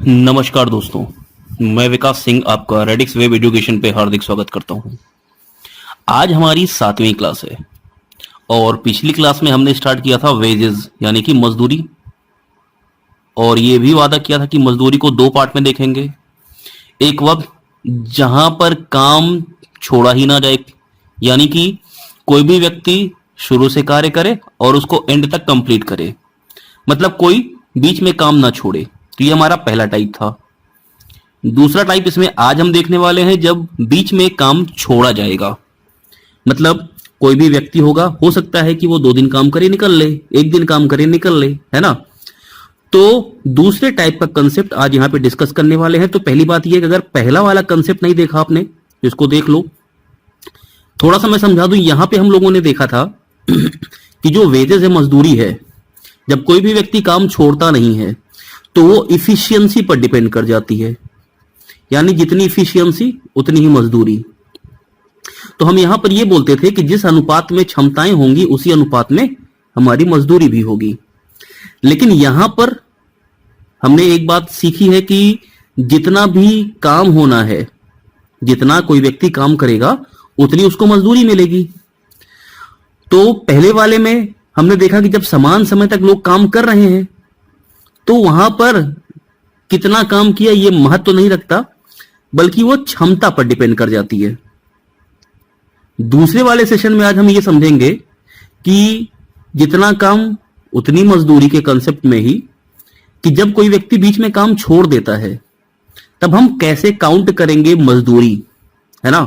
नमस्कार दोस्तों, मैं विकास सिंह आपका रेडिक्स वेब एजुकेशन पे हार्दिक स्वागत करता हूं। आज हमारी 7वीं क्लास है और पिछली क्लास में हमने स्टार्ट किया था वेजेस यानी कि मजदूरी, और ये भी वादा किया था कि मजदूरी को 2 पार्ट में देखेंगे। एक वक्त जहां पर काम छोड़ा ही ना जाए, यानी कि कोई भी व्यक्ति शुरू से कार्य करे और उसको एंड तक कंप्लीट करे, मतलब कोई बीच में काम ना छोड़े। तो ये हमारा पहला टाइप था। दूसरा टाइप इसमें आज हम देखने वाले हैं जब बीच में काम छोड़ा जाएगा, मतलब कोई भी व्यक्ति होगा, हो सकता है कि वो 2 दिन काम करे निकल ले, 1 दिन काम करे निकल ले, है ना। तो दूसरे टाइप का कंसेप्ट आज यहां पे डिस्कस करने वाले हैं। तो पहली बात ये कि अगर पहला वाला कंसेप्ट नहीं देखा आपने तो इसको देख लो। थोड़ा सा मैं समझा दूं, यहां पे हम लोगों ने देखा था कि जो वेजेस है, मजदूरी है, जब कोई भी व्यक्ति काम छोड़ता नहीं है तो वो इफिशियंसी पर डिपेंड कर जाती है, यानी जितनी इफिशियंसी उतनी ही मजदूरी। तो हम यहां पर ये बोलते थे कि जिस अनुपात में क्षमताएं होंगी उसी अनुपात में हमारी मजदूरी भी होगी। लेकिन यहां पर हमने एक बात सीखी है कि जितना भी काम होना है, जितना कोई व्यक्ति काम करेगा उतनी उसको मजदूरी मिलेगी। तो पहले वाले में हमने देखा कि जब समान समय तक लोग काम कर रहे हैं तो वहां पर कितना काम किया ये महत्व तो नहीं रखता, बल्कि वो क्षमता पर डिपेंड कर जाती है। दूसरे वाले सेशन में आज हम ये समझेंगे कि जितना काम उतनी मजदूरी के कंसेप्ट में ही, कि जब कोई व्यक्ति बीच में काम छोड़ देता है तब हम कैसे काउंट करेंगे मजदूरी, है ना।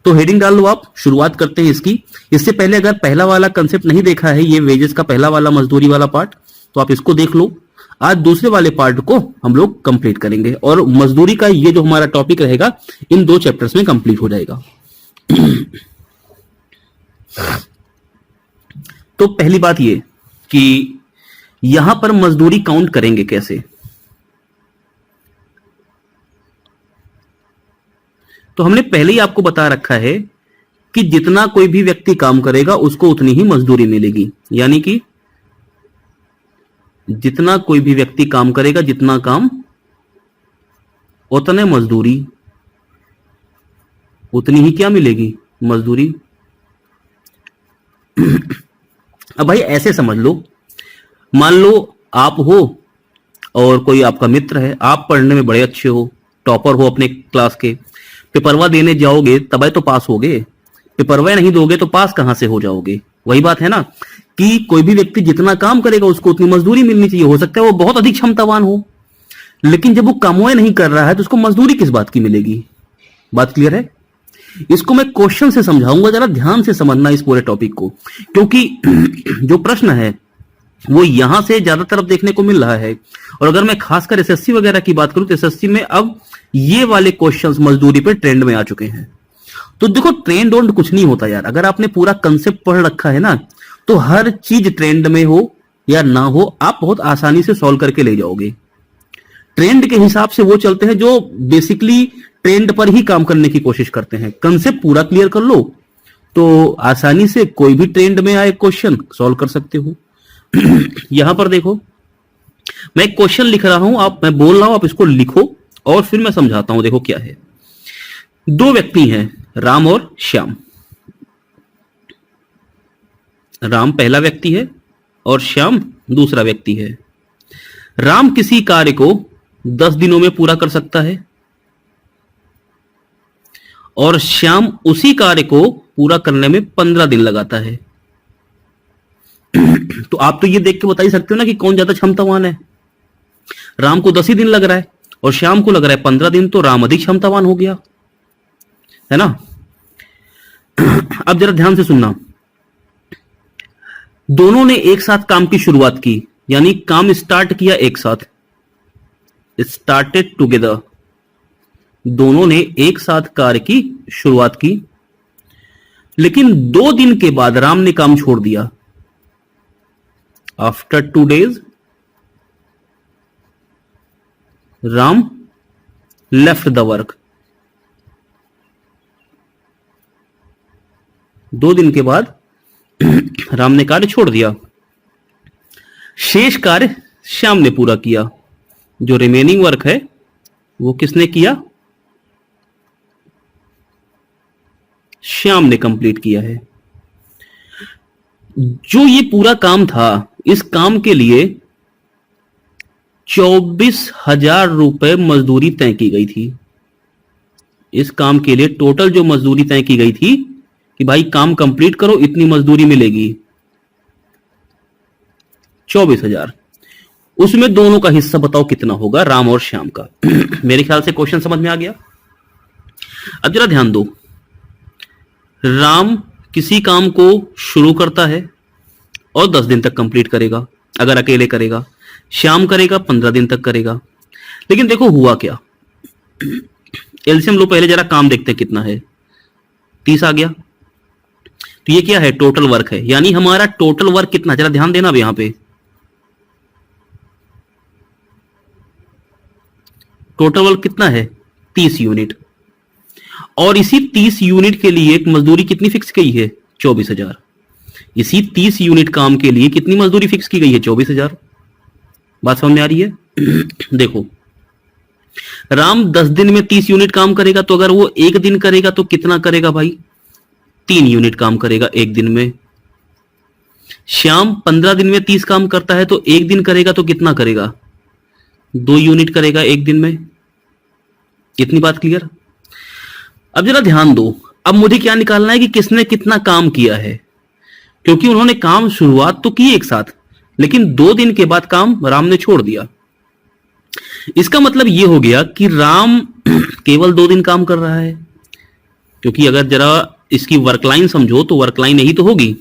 तो हेडिंग डाल लो आप, शुरुआत करते हैं इसकी। इससे पहले अगर पहला वाला कंसेप्ट नहीं देखा है, ये वेजेस का पहला वाला मजदूरी वाला पार्ट, तो आप इसको देख लो। आज दूसरे वाले पार्ट को हम लोग कंप्लीट करेंगे और मजदूरी का ये जो हमारा टॉपिक रहेगा इन 2 चैप्टर्स में कंप्लीट हो जाएगा। तो पहली बात ये कि यहां पर मजदूरी काउंट करेंगे कैसे। तो हमने पहले ही आपको बता रखा है कि जितना कोई भी व्यक्ति काम करेगा उसको उतनी ही मजदूरी मिलेगी, यानी कि जितना कोई भी व्यक्ति काम करेगा, जितना काम उतने मजदूरी, उतनी ही क्या मिलेगी, मजदूरी। अब भाई ऐसे समझ लो, मान लो आप हो और कोई आपका मित्र है, आप पढ़ने में बड़े अच्छे हो, टॉपर हो अपने क्लास के, पेपरवा देने जाओगे तब तो पास होगे, पेपरवा नहीं दोगे तो पास कहां से हो जाओगे। वही बात है ना कि कोई भी व्यक्ति जितना काम करेगा उसको उतनी मजदूरी मिलनी चाहिए। हो सकता है वो बहुत अधिक क्षमतावान हो, लेकिन जब वो कामों नहीं कर रहा है तो उसको मजदूरी किस बात की मिलेगी। बात क्लियर है। इसको मैं क्वेश्चन से समझाऊंगा, जरा ध्यान से समझना इस पूरे टॉपिक को, क्योंकि जो प्रश्न है वो यहां से ज्यादा तरफ देखने को मिल रहा है। और अगर मैं खासकर एसएससी वगैरह की बात करूं तो एसएससी में अब ये वाले क्वेश्चंस मजदूरी पे ट्रेंड में आ चुके हैं। तो देखो, ट्रेंड ओंड कुछ नहीं होता यार। अगर आपने पूरा कंसेप्ट पढ़ रखा है ना, तो हर चीज ट्रेंड में हो या ना हो आप बहुत आसानी से सॉल्व करके ले जाओगे। ट्रेंड के हिसाब से वो चलते हैं जो बेसिकली ट्रेंड पर ही काम करने की कोशिश करते हैं। कंसेप्ट पूरा क्लियर कर लो तो आसानी से कोई भी ट्रेंड में आए क्वेश्चन सॉल्व कर सकते हो। यहां पर देखो, मैं एक क्वेश्चन लिख रहा हूं, मैं बोल रहा हूं, आप इसको लिखो और फिर मैं समझाता हूं। देखो क्या है। 2 व्यक्ति हैं, राम और श्याम। राम पहला व्यक्ति है और श्याम दूसरा व्यक्ति है। राम किसी कार्य को 10 दिनों में पूरा कर सकता है और श्याम उसी कार्य को पूरा करने में 15 दिन लगाता है। तो आप तो ये देख के बता ही सकते हो ना कि कौन ज्यादा क्षमतावान है। राम को 10 ही दिन लग रहा है और श्याम को लग रहा है 15 दिन, तो राम अधिक क्षमतावान हो गया, है ना। अब जरा ध्यान से सुनना। दोनों ने एक साथ काम की शुरुआत की, यानी काम स्टार्ट किया एक साथ, स्टार्टेड टुगेदर। दोनों ने एक साथ कार्य की शुरुआत की, लेकिन 2 दिन के बाद राम ने काम छोड़ दिया। After 2 days Ram left the work. 2 दिन के बाद राम ने कार्य छोड़ दिया। शेष कार्य श्याम ने पूरा किया। जो रिमेनिंग वर्क है वो किसने किया? श्याम ने कंप्लीट किया है। जो ये पूरा काम था, इस काम के लिए 24,000 रुपए मजदूरी तय की गई थी। इस काम के लिए टोटल जो मजदूरी तय की गई थी कि भाई काम कंप्लीट करो, इतनी मजदूरी मिलेगी, 24,000। उसमें दोनों का हिस्सा बताओ कितना होगा, राम और श्याम का। मेरे ख्याल से क्वेश्चन समझ में आ गया। अब जरा ध्यान दो, राम किसी काम को शुरू करता है और 10 दिन तक कंप्लीट करेगा, अगर अकेले करेगा। श्याम करेगा 15 दिन तक करेगा। लेकिन देखो हुआ क्या, एलसीएम लो, पहले जरा काम देखते हैं कितना है। 30 आ गया, तो ये क्या है? टोटल वर्क है। यानी हमारा टोटल वर्क कितना, जरा ध्यान देना अब यहां पे। टोटल वर्क कितना है? 30 यूनिट। और इसी 30 यूनिट के लिए एक मजदूरी कितनी फिक्स की है? 24,000। इसी 30 यूनिट काम के लिए कितनी मजदूरी फिक्स की गई है? 24,000। बात समझ में आ रही है? देखो, राम 10 दिन में 30 यूनिट काम करेगा, तो अगर वो एक दिन करेगा तो कितना करेगा भाई? 3 यूनिट काम करेगा एक दिन में। श्याम 15 दिन में 30 काम करता है, तो एक दिन करेगा तो कितना करेगा? 2 यूनिट करेगा एक दिन में। इतनी बात क्लियर? अब जरा ध्यान दो, अब मुझे क्या निकालना है कि किसने कितना काम किया है, क्योंकि उन्होंने काम शुरुआत तो की एक साथ, लेकिन 2 दिन के बाद काम राम ने छोड़ दिया। इसका मतलब यह हो गया कि राम केवल 2 दिन काम कर रहा है, क्योंकि अगर जरा इसकी वर्क लाइन समझो तो वर्क लाइन यही तो होगी।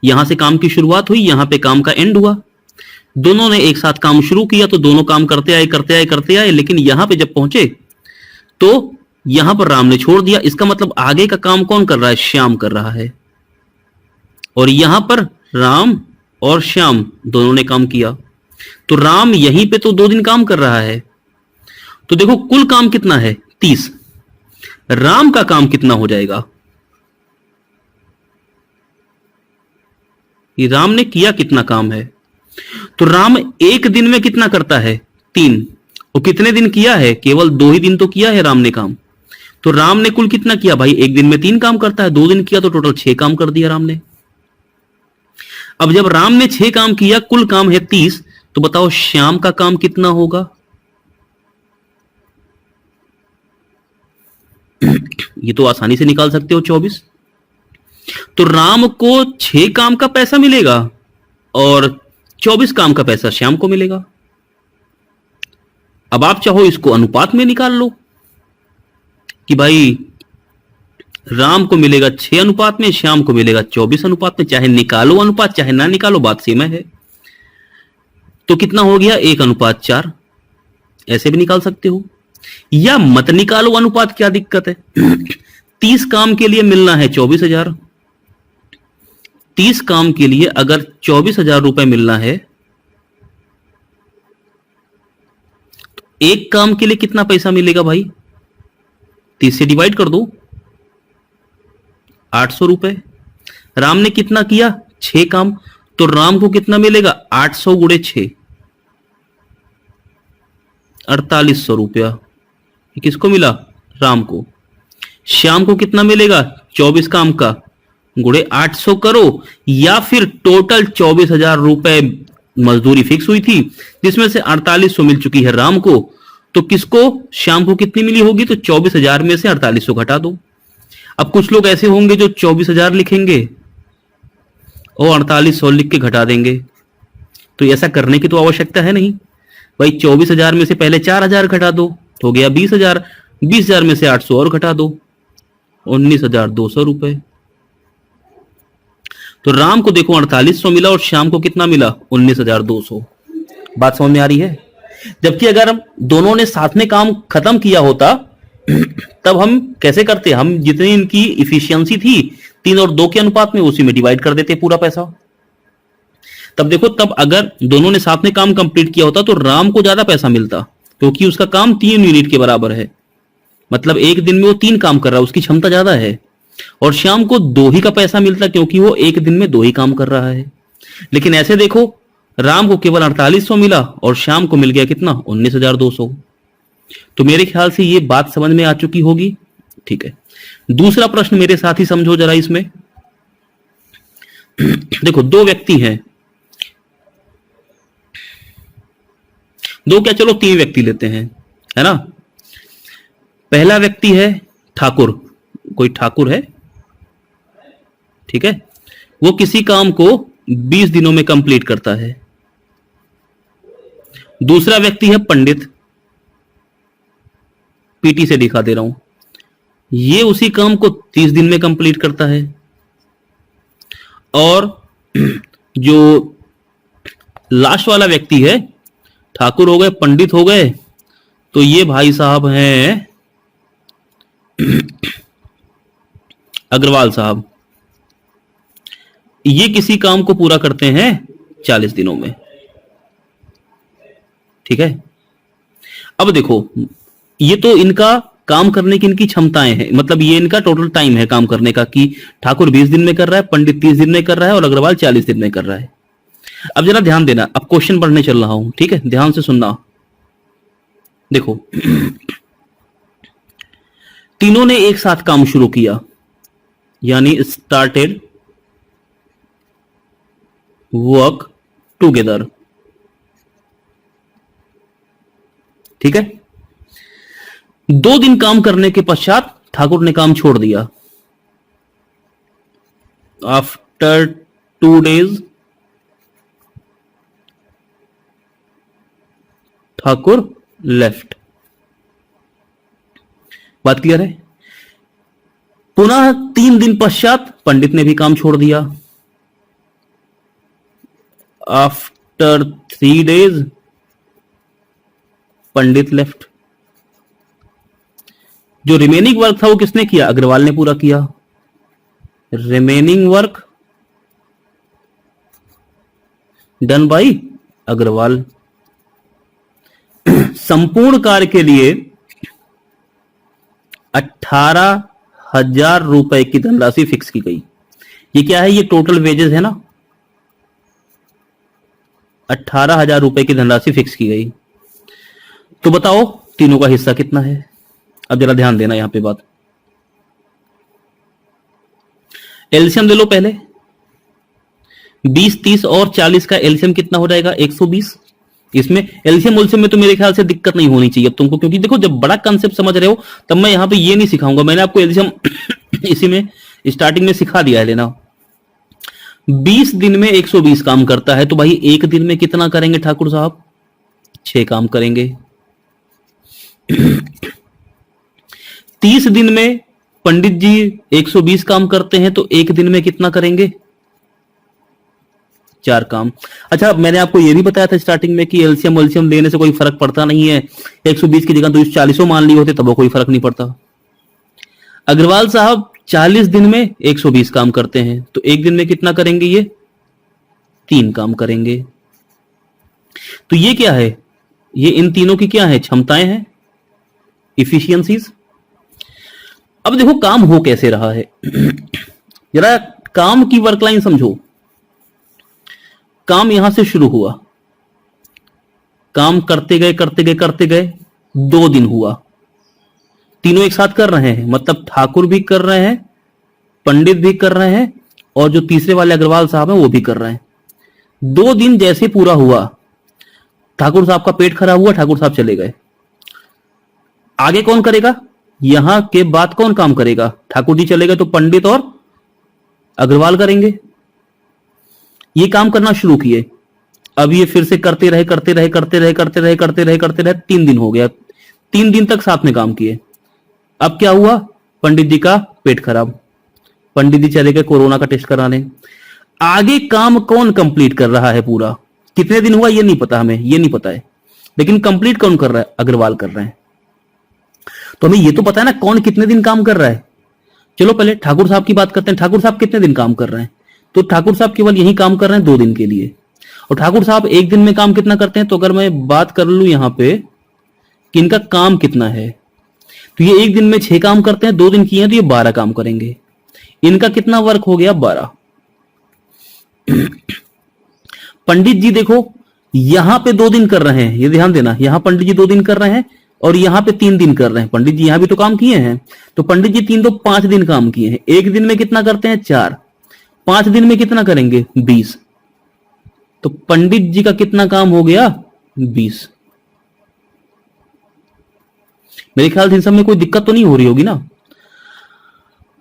यहां से काम की शुरुआत हुई, यहां पे काम का एंड हुआ। दोनों ने एक साथ काम शुरू किया, तो दोनों काम करते आए करते आए करते आए, लेकिन यहां पे जब पहुंचे तो यहां पर राम ने छोड़ दिया। इसका मतलब आगे का काम कौन कर रहा है? श्याम कर रहा है। और यहां पर राम और श्याम दोनों ने काम किया, तो राम यहीं पे तो 2 दिन काम कर रहा है। तो देखो कुल काम कितना है? 30। राम का काम कितना हो जाएगा? ये राम ने किया कितना काम है? तो राम एक दिन में कितना करता है? 3। वो कितने दिन किया है? केवल 2 ही दिन तो किया है राम ने काम। तो राम ने कुल कितना किया भाई? एक दिन में 3 काम करता है, 2 दिन किया तो टोटल 6 काम कर दिया राम ने। अब जब राम ने 6 काम किया, कुल काम है 30, तो बताओ श्याम का काम कितना होगा? ये तो आसानी से निकाल सकते हो, 24। तो राम को 6 काम का पैसा मिलेगा और 24 काम का पैसा श्याम को मिलेगा। अब आप चाहो इसको अनुपात में निकाल लो कि भाई राम को मिलेगा 6 अनुपात में, श्याम को मिलेगा 24 अनुपात में। चाहे निकालो अनुपात, चाहे ना निकालो, बात सेम है। तो कितना हो गया? 1:4। ऐसे भी निकाल सकते हो, या मत निकालो अनुपात, क्या दिक्कत है? 30 काम के लिए मिलना है 24,000। 30 काम के लिए अगर 24,000 रुपए मिलना है, तो एक काम के लिए कितना पैसा मिलेगा भाई? 30 से डिवाइड कर दो, 800 रुपए। राम ने कितना किया? 6 काम, तो राम को कितना मिलेगा? 800 गुणे 6, 4800 रुपया। किसको मिला? राम को। श्याम को कितना मिलेगा? 24 काम का, गुणे 800 करो, या फिर टोटल 24,000 रुपए मजदूरी फिक्स हुई थी, जिसमें से 4800 मिल चुकी है राम को, तो किसको? श्याम को कितनी मिली होगी? तो 24,000 में से 4800 घटा दो। अब कुछ लोग ऐसे होंगे जो 24,000 लिखेंगे और 4800 लिख के घटा देंगे, तो ऐसा करने की तो आवश्यकता है नहीं भाई। 24,000 में से पहले 4,000 घटा दो, हो गया 20,000। 20,000 में से 800 और घटा दो, 19,200 रुपए। तो राम को देखो 4800 मिला और श्याम को कितना मिला? 19,200। बात समझ में आ रही है? जबकि अगर हम दोनों ने साथ में काम खत्म किया होता, तब हम कैसे करते? हम जितनी इनकी इफिशियंसी थी 3 और 2 के अनुपात में, उसी में डिवाइड कर देते पूरा पैसा। तब देखो, तब अगर दोनों ने साथ में काम कंप्लीट किया होता तो राम को ज्यादा पैसा मिलता, क्योंकि उसका काम 3 यूनिट के बराबर है। मतलब एक दिन में वो 3 काम कर रहा है, उसकी क्षमता ज्यादा है। और श्याम को 2 ही का पैसा मिलता, क्योंकि वो एक दिन में 2 ही काम कर रहा है। लेकिन ऐसे देखो, राम को केवल 4800 मिला और श्याम को मिल गया कितना? 19,200। तो मेरे ख्याल से ये बात समझ में आ चुकी होगी। ठीक है, दूसरा प्रश्न मेरे साथ ही समझो जरा इसमें। देखो, दो व्यक्ति हैं, दो क्या, चलो तीन व्यक्ति लेते हैं, है ना। पहला व्यक्ति है ठाकुर, कोई ठाकुर है, ठीक है, वो किसी काम को 20 दिनों में कंप्लीट करता है। दूसरा व्यक्ति है पंडित, पीटी से दिखा दे रहा हूं, ये उसी काम को 30 दिन में कंप्लीट करता है। और जो लास्ट वाला व्यक्ति है, ठाकुर हो गए, पंडित हो गए, तो ये भाई साहब हैं अग्रवाल साहब, ये किसी काम को पूरा करते हैं 40 दिनों में। ठीक है, अब देखो, ये तो इनका काम करने की इनकी क्षमताएं हैं, मतलब ये इनका टोटल टाइम है काम करने का, कि ठाकुर 20 दिन में कर रहा है, पंडित 30 दिन में कर रहा है और अग्रवाल 40 दिन में कर रहा है। अब जरा ध्यान देना, अब क्वेश्चन पढ़ने चल रहा हूं, ठीक है, ध्यान से सुनना। देखो, तीनों ने एक साथ काम शुरू किया, यानी स्टार्टेड वर्क टुगेदर। ठीक है, 2 दिन काम करने के पश्चात ठाकुर ने काम छोड़ दिया। After 2 days Thakur left. बात क्लियर है। पुनः 3 दिन पश्चात पंडित ने भी काम छोड़ दिया। After 3 days Pandit left. जो रिमेनिंग वर्क था वो किसने किया? अग्रवाल ने पूरा किया। Remaining work done by Agarwal. संपूर्ण कार्य के लिए 18,000 रुपए की धनराशि फिक्स की गई। ये क्या है? ये टोटल वेजेस है ना। 18,000 रुपए की धनराशि फिक्स की गई। तो बताओ तीनों का हिस्सा कितना है? अब जरा ध्यान देना यहां पे बात। एलसीएम ले लो पहले। 20, 30 और 40 का एलसीएम कितना हो जाएगा? 120। इसमें एलसीएम उलसीएम में तो मेरे ख्याल से दिक्कत नहीं होनी चाहिए अब तुमको, क्योंकि देखो जब बड़ा कंसेप्ट समझ रहे हो तब मैं यहां पे ये नहीं सिखाऊंगा। मैंने आपको एलसीएम इसी में स्टार्टिंग में सिखा दिया है लेना। 20 दिन में 120 काम करता है, तो भाई एक दिन में कितना करेंगे ठाकुर साहब? 6 काम करेंगे। 30 दिन में पंडित जी 120 काम करते हैं, तो एक दिन में कितना करेंगे? 4 काम। अच्छा, मैंने आपको यह भी बताया था स्टार्टिंग में कि एलसीएम एलसीएम लेने से कोई फर्क पड़ता नहीं है। 120 की जगह तो 40 मान लिए होते तब कोई फर्क नहीं पड़ता। अग्रवाल साहब 40 दिन में 120 काम करते हैं, तो एक दिन में कितना करेंगे? ये 3 काम करेंगे। तो ये क्या है? ये इन तीनों की क्या है? क्षमताएं हैं, इफिशियंसीज। अब देखो काम हो कैसे रहा है। जरा काम की वर्क लाइन समझो। काम यहां से शुरू हुआ, काम करते गए करते गए करते गए 2 दिन हुआ। तीनों एक साथ कर रहे हैं, मतलब ठाकुर भी कर रहे हैं, पंडित भी कर रहे हैं, और जो तीसरे वाले अग्रवाल साहब हैं वो भी कर रहे हैं। 2 दिन जैसे पूरा हुआ, ठाकुर साहब का पेट खराब हुआ, ठाकुर साहब चले गए। आगे कौन करेगा? यहां के बाद कौन काम करेगा? ठाकुर जी चले गए तो पंडित और अग्रवाल करेंगे। ये काम करना शुरू किए। अब ये फिर से करते रहे करते रहे करते रहे करते रहे करते रहे करते रहे 3 दिन हो गया। 3 दिन तक साथ में काम किए। अब क्या हुआ? पंडित जी का पेट खराब, पंडित जी चले गए कोरोना का टेस्ट कराने। आगे काम कौन कंप्लीट कर रहा है? पूरा कितने दिन हुआ ये नहीं पता, हमें ये नहीं पता है, लेकिन कंप्लीट कौन कर रहा है? अग्रवाल कर रहे हैं। तो हमें ये तो पता है ना कौन कितने दिन काम कर रहा है। चलो पहले ठाकुर साहब की बात करते हैं। ठाकुर साहब कितने दिन काम कर रहे हैं? तो ठाकुर साहब केवल यही काम कर रहे हैं 2 दिन के लिए। और ठाकुर साहब एक दिन में काम कितना करते हैं? तो अगर मैं बात कर लूं यहां पे कि इनका काम कितना है, तो ये एक दिन में 6 काम करते हैं, 2 दिन किए हैं तो ये 12 काम करेंगे। इनका कितना वर्क हो गया? 12। पंडित जी देखो यहां पे 2 दिन कर रहे हैं, ये ध्यान देना, यहां पंडित जी 2 दिन कर रहे हैं, और यहां पे 3 दिन कर रहे हैं। पंडित जी यहां भी तो काम किए हैं, तो पंडित जी 3 तो 5 दिन काम किए हैं। एक दिन में कितना करते हैं? 4। 5 दिन में कितना करेंगे? 20। तो पंडित जी का कितना काम हो गया? 20। मेरे ख्याल से इन सब में कोई दिक्कत तो नहीं हो रही होगी ना।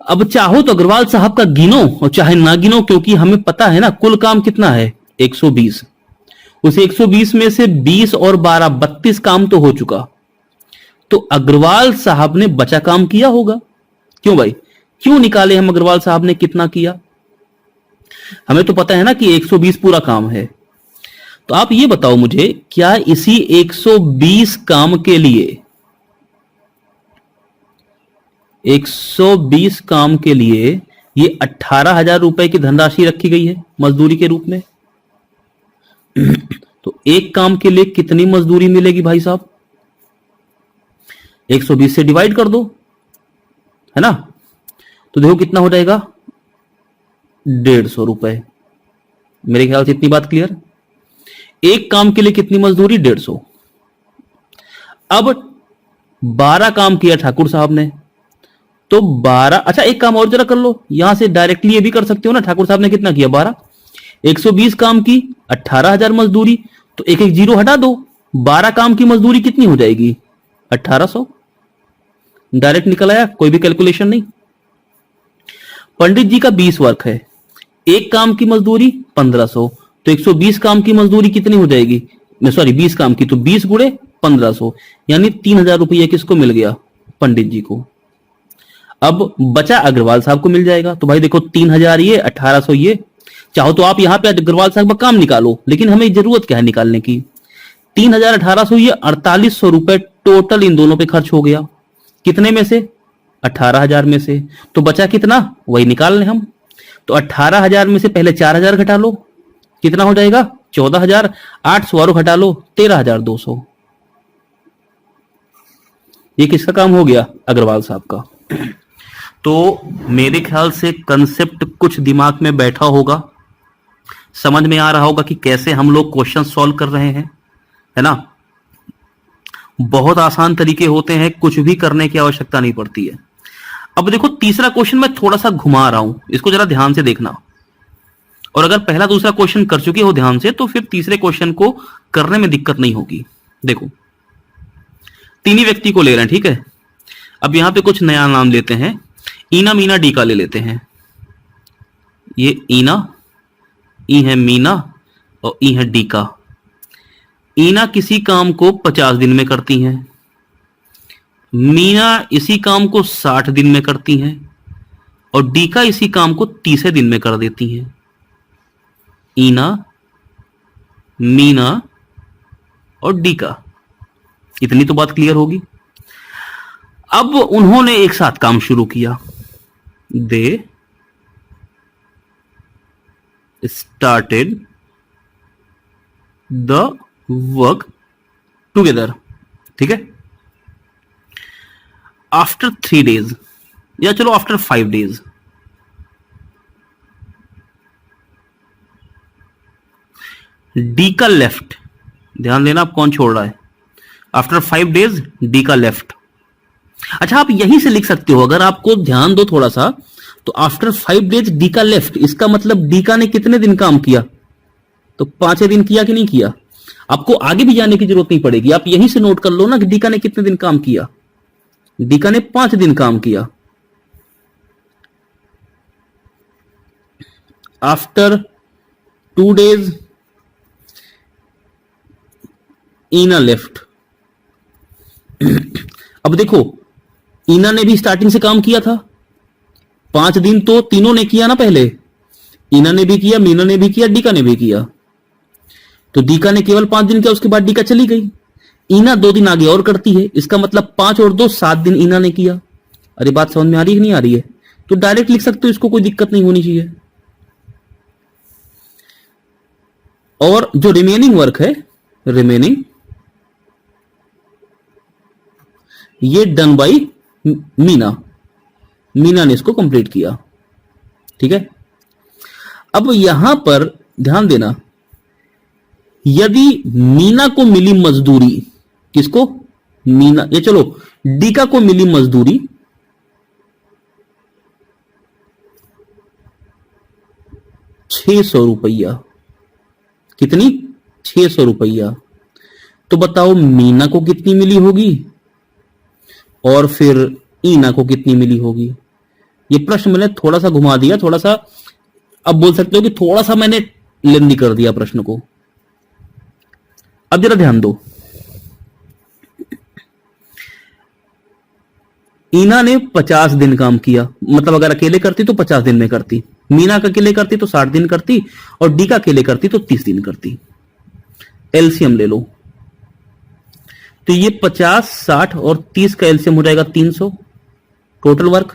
अब चाहो तो अग्रवाल साहब का गिनो और चाहे ना गिनो, क्योंकि हमें पता है ना कुल काम कितना है, 120। उस 120 में से 20 और 12 32 काम तो हो चुका। तो अग्रवाल साहब ने बचा काम किया होगा। क्यों भाई, क्यों निकाले हम अग्रवाल साहब ने कितना किया? हमें तो पता है ना कि 120 पूरा काम है। तो आप ये बताओ मुझे, क्या इसी 120 काम के लिए 120 काम के लिए ये 18,000 रुपए की धनराशि रखी गई है मजदूरी के रूप में? तो एक काम के लिए कितनी मजदूरी मिलेगी भाई साहब? 120 से डिवाइड कर दो, है ना। तो देखो कितना हो जाएगा, 150 रुपए। मेरे ख्याल से इतनी बात क्लियर। एक काम के लिए कितनी मजदूरी? 150। अब 12 काम किया ठाकुर साहब ने, तो 12। अच्छा एक काम और जरा कर लो, यहां से डायरेक्टली ये भी कर सकते हो ना, ठाकुर साहब ने कितना किया? 12। 120 काम की, 18,000 मजदूरी, तो एक एक जीरो हटा दो। 12 काम की मजदूरी कितनी हो जाएगी? 1800। डायरेक्ट निकल आया, कोई भी कैलकुलेशन नहीं। पंडित जी का 20 वर्क है, एक काम की मजदूरी 1500, तो 120 काम की मजदूरी कितनी हो जाएगी? सॉरी 20 काम की, तो 20 गुणे 1500, यानी 3,000 रुपये किसको मिल गया? पंडित जी को। अब बचा अग्रवाल साहब को मिल जाएगा। तो भाई देखो 3,000 ये, 1,800 ये। चाहो तो आप यहां पे अग्रवाल साहब का काम निकालो, लेकिन हमें जरूरत क्या है निकालने की? 3,000 1,800 ये 4,800 रुपए टोटल इन दोनों पे खर्च हो गया। कितने में से? 18,000 में से। तो बचा कितना, वही निकाल लें हम। तो 18,000 में से पहले 4,000 घटा लो, कितना हो जाएगा? 14,000। 800 और घटा लो, 13,200। ये किसका काम हो गया? अग्रवाल साहब का। तो मेरे ख्याल से कंसेप्ट कुछ दिमाग में बैठा होगा, समझ में आ रहा होगा कि कैसे हम लोग क्वेश्चन सॉल्व कर रहे हैं, है ना। बहुत आसान तरीके होते हैं, कुछ भी करने की आवश्यकता नहीं पड़ती है। अब देखो तीसरा क्वेश्चन मैं थोड़ा सा घुमा रहा हूं, इसको जरा ध्यान से देखना। और अगर पहला दूसरा क्वेश्चन कर चुके हो ध्यान से, तो फिर तीसरे क्वेश्चन को करने में दिक्कत नहीं होगी। देखो तीन ही व्यक्ति को ले रहे हैं, ठीक है। अब यहां पे कुछ नया नाम लेते हैं, ईना मीना डीका ले लेते हैं। ये ईना, ई है मीना और ई है डीका। ईना किसी काम को 50 दिन में करती हैं, मीना इसी काम को 60 दिन में करती हैं और डीका इसी काम को 30 दिन में कर देती हैं। ईना, मीना और डीका, इतनी तो बात क्लियर होगी। अब उन्होंने एक साथ काम शुरू किया। They started the work together, ठीक है। आफ्टर 3 days, या चलो आफ्टर 5 days, डीका लेफ्ट। ध्यान देना आप कौन छोड़ रहा है। आफ्टर 5 days डीका लेफ्ट। अच्छा आप यहीं से लिख सकते हो, अगर आपको ध्यान दो थोड़ा सा, तो आफ्टर 5 days डीका लेफ्ट, इसका मतलब डीका ने कितने दिन काम किया? तो 5 दिन किया कि नहीं किया? आपको आगे भी जाने की जरूरत नहीं पड़ेगी, आप यहीं से नोट कर लो ना कि डीका ने कितने दिन काम किया। डीका ने 5 दिन काम किया। आफ्टर 2 days ईना लेफ्ट। अब देखो ईना ने भी स्टार्टिंग से काम किया था, 5 दिन तो तीनों ने किया ना। पहले ईना ने भी किया, मीना ने भी किया, डीका ने भी किया। तो डीका ने केवल 5 दिन किया, उसके बाद डीका चली गई। ईना 2 दिन आगे और करती है, इसका मतलब 5 और 2 7 दिन ईना ने किया। अरे बात समझ में आ रही है कि नहीं आ रही है? तो डायरेक्ट लिख सकते हो, इसको कोई दिक्कत नहीं होनी चाहिए। और जो रिमेनिंग वर्क है, रिमेनिंग, ये डन बाई मीना। मीना ने इसको कंप्लीट किया, ठीक है। अब यहां पर ध्यान देना, यदि मीना को मिली मजदूरी, किसको? मीना, ये चलो डीका को मिली मजदूरी 600 रुपया। कितनी? 600 रुपया। तो बताओ मीना को कितनी मिली होगी और फिर ईना को कितनी मिली होगी। ये प्रश्न मैंने थोड़ा सा घुमा दिया, थोड़ा सा, अब बोल सकते हो कि थोड़ा सा मैंने लेंदी कर दिया प्रश्न को। अब जरा ध्यान दो, ईना ने 50 दिन काम किया, मतलब अगर अकेले करती तो 50 दिन में करती, मीना का अकेले करती तो 60 दिन करती, और डी का अकेले करती तो 30 दिन करती। एलसीएम ले लो, तो ये 50, 60 और 30 का एलसीएम हो जाएगा 300 टोटल वर्क।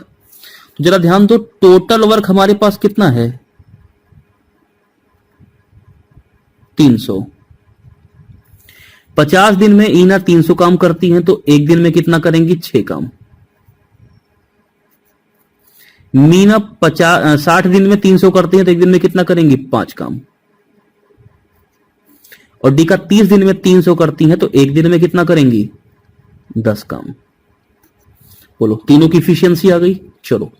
तो जरा ध्यान दो, टोटल वर्क हमारे पास कितना है? 300। 50 दिन में ईना 300 काम करती हैं, तो एक दिन में कितना करेंगी? 6 काम। मीना 60 दिन में 300 करती हैं, तो एक दिन में कितना करेंगी? 5 काम। और डी का 30 दिन में 300 करती हैं, तो एक दिन में कितना करेंगी? 10 काम। बोलो, तीनों की इफिशियंसी आ गई। चलो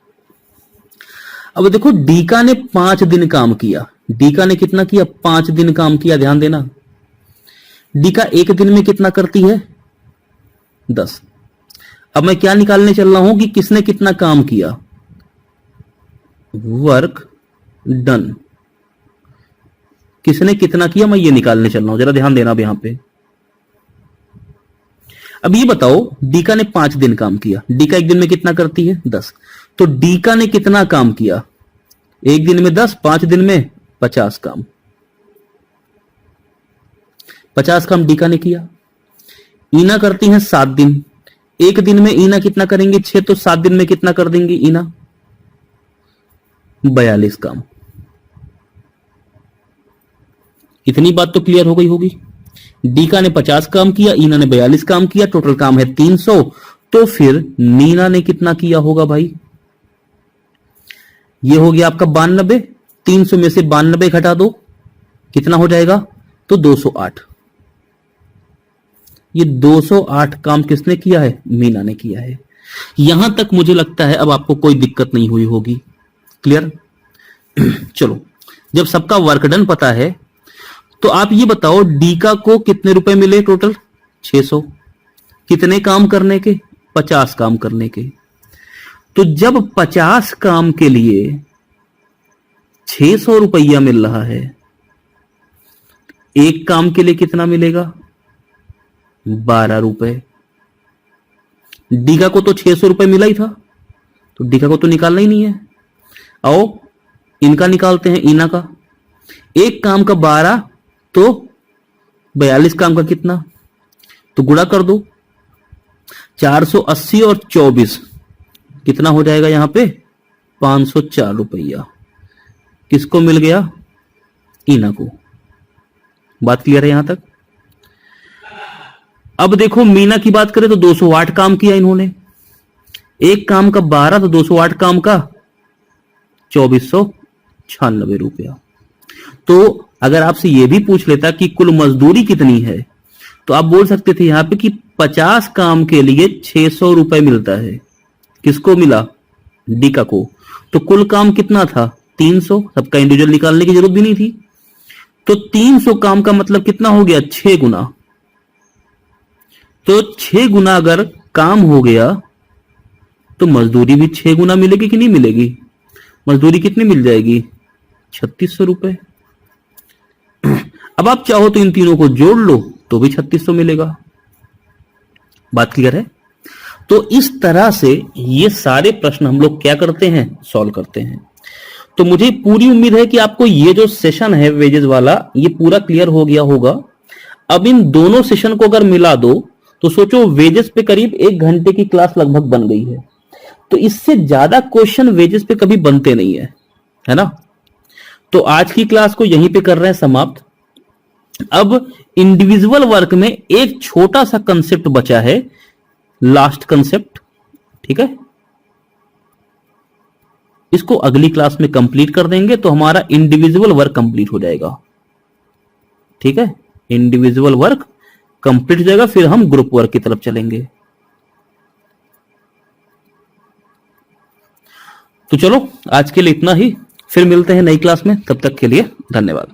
अब देखो, डीका ने 5 दिन काम किया। डीका ने कितना किया? 5 दिन काम किया। ध्यान देना, डीका एक दिन में कितना करती है? 10। अब मैं क्या निकालने चल रहा हूं कि किसने कितना काम किया? वर्क डन, किसने कितना किया, मैं ये निकालने चल रहा हूं। जरा ध्यान देना अब यहां पे। अब ये बताओ, डीका ने 5 दिन काम किया, डीका एक दिन में कितना करती है? 10। तो डीका ने कितना काम किया? एक दिन में 10, 5 दिन में 50 काम। 50 काम डीका ने किया। ईना करती है 7 दिन, एक दिन में ईना कितना करेंगे? 6, तो 7 दिन में कितना कर देंगे ईना? 42 काम। इतनी बात तो क्लियर हो गई होगी। डीका ने 50 काम किया, ईना ने 42 काम किया, टोटल काम है 300। तो फिर मीना ने कितना किया होगा भाई? ये हो गया आपका 92। 300 में से 92 घटा दो, कितना हो जाएगा? तो 208। ये 208 काम किसने किया है? मीना ने किया है। यहां तक मुझे लगता है अब आपको कोई दिक्कत नहीं हुई होगी। क्लियर? चलो, जब सबका वर्क डन पता है, तो आप ये बताओ, डीका को कितने रुपए मिले टोटल? 600। कितने काम करने के? 50 काम करने के। तो जब 50 काम के लिए 600 रुपया मिल रहा है, एक काम के लिए कितना मिलेगा? 12 रुपए। डीका को तो 600 रुपए मिला ही था, तो डीका को तो निकालना ही नहीं है। आओ इनका निकालते हैं, ईना का। एक काम का 12, तो 42 काम का कितना? तो गुणा कर दो, 480 और 24 कितना हो जाएगा यहां पे? 504 रुपया। किसको मिल गया? ईना को। बात क्लियर है यहां तक? अब देखो, मीना की बात करें तो 208 काम किया इन्होंने। एक काम का 12, तो 208 काम का 2496 रुपया। तो अगर आपसे यह भी पूछ लेता कि कुल मजदूरी कितनी है, तो आप बोल सकते थे यहां पे कि 50 काम के लिए 600 रुपए मिलता है। किसको मिला? डीका को। तो कुल काम कितना था? 300। सबका इंडिविजुअल निकालने की जरूरत भी नहीं थी। तो 300 काम का मतलब कितना हो गया? 6 गुना। तो 6 गुना अगर काम हो गया, तो मजदूरी भी 6 गुना मिलेगी कि नहीं मिलेगी? मजदूरी कितनी मिल जाएगी? 3600 रुपए। अब आप चाहो तो इन तीनों को जोड़ लो, तो भी 3600 मिलेगा। बात क्लियर है? तो इस तरह से ये सारे प्रश्न हम लोग क्या करते हैं? सॉल्व करते हैं। तो मुझे पूरी उम्मीद है कि आपको ये जो सेशन है वेजेस वाला, ये पूरा क्लियर हो गया होगा। अब इन दोनों सेशन को अगर मिला दो, तो सोचो वेजेस पे करीब 1 घंटे की क्लास लगभग बन गई है। तो इससे ज्यादा क्वेश्चन वेजेस पे कभी बनते नहीं है ना? तो आज की क्लास को यहीं पे कर रहे हैं समाप्त। अब इंडिविजुअल वर्क में एक छोटा सा कंसेप्ट बचा है, लास्ट कंसेप्ट। ठीक है, इसको अगली क्लास में कंप्लीट कर देंगे, तो हमारा इंडिविजुअल वर्क कंप्लीट हो जाएगा। ठीक है, इंडिविजुअल वर्क कंप्लीट हो जाएगा, फिर हम ग्रुप वर्क की तरफ चलेंगे। तो चलो आज के लिए इतना ही, फिर मिलते हैं नई क्लास में, तब तक के लिए धन्यवाद।